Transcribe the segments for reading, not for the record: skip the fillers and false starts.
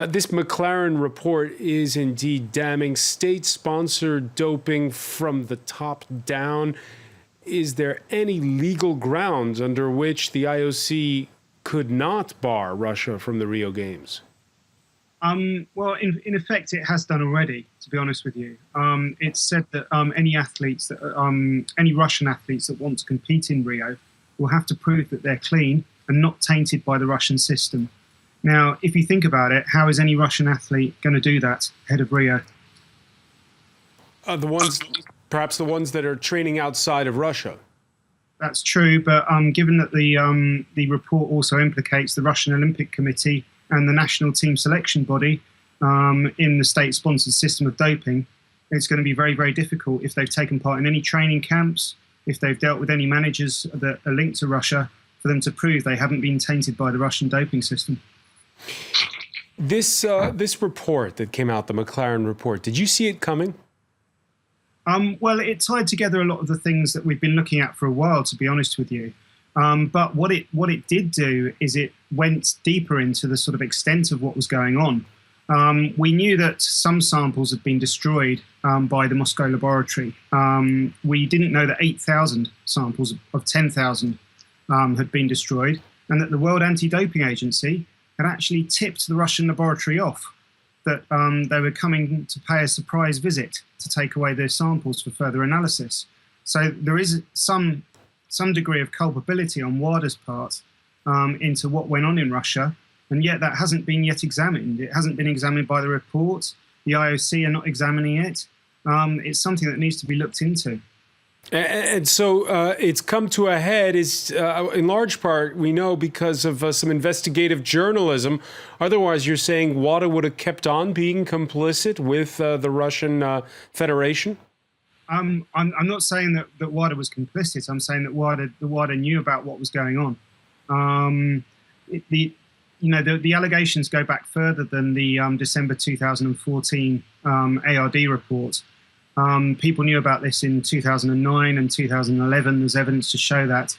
This McLaren report is indeed damning. State-sponsored doping from the top down. Is there any legal grounds under which the IOC could not bar Russia from the Rio Games? Well, in effect, it has done already, to be honest with you. It's said that any Russian athletes that want to compete in Rio will have to prove that they're clean and not tainted by the Russian system. Now, if you think about it, how is any Russian athlete going to do that ahead of Rio? Perhaps the ones that are training outside of Russia. That's true, but given that the report also implicates the Russian Olympic Committee and the national team selection body in the state-sponsored system of doping, it's going to be very, very difficult if they've taken part in any training camps, if they've dealt with any managers that are linked to Russia, for them to prove they haven't been tainted by the Russian doping system. This report that came out, the McLaren report, did you see it coming? Well, it tied together a lot of the things that we've been looking at for a while, to be honest with you. But what it did do is it went deeper into the sort of extent of what was going on. We knew that some samples had been destroyed by the Moscow laboratory. We didn't know that 8,000 samples of 10,000 had been destroyed, and that the World Anti-Doping Agency had actually tipped the Russian laboratory off that they were coming to pay a surprise visit to take away their samples for further analysis. So there is some degree of culpability on WADA's part into what went on in Russia, and yet that hasn't been yet examined. It hasn't been examined by the report. The IOC are not examining it. It's something that needs to be looked into. And so it's come to a head is in large part, we know, because of some investigative journalism. Otherwise, you're saying WADA would have kept on being complicit with the Russian Federation? I'm not saying that WADA was complicit. I'm saying that WADA knew about what was going on. The allegations go back further than the December 2014 ARD report. People knew about this in 2009 and 2011. There's evidence to show that.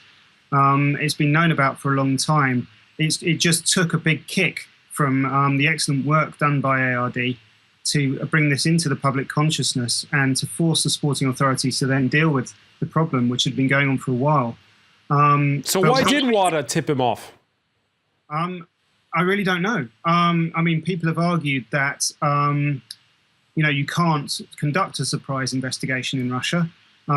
It's been known about for a long time. It just took a big kick from the excellent work done by ARD to bring this into the public consciousness and to force the sporting authorities to then deal with the problem, which had been going on for a while. So why did WADA tip him off? I really don't know. I mean, people have argued that you can't conduct a surprise investigation in Russia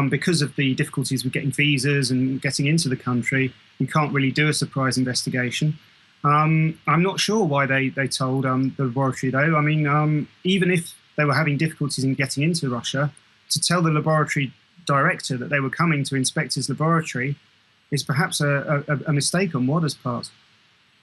because of the difficulties with getting visas and getting into the country. You can't really do a surprise investigation. I'm not sure why they told the laboratory, though. I mean, even if they were having difficulties in getting into Russia, to tell the laboratory director that they were coming to inspect his laboratory is perhaps a mistake on WADA's part.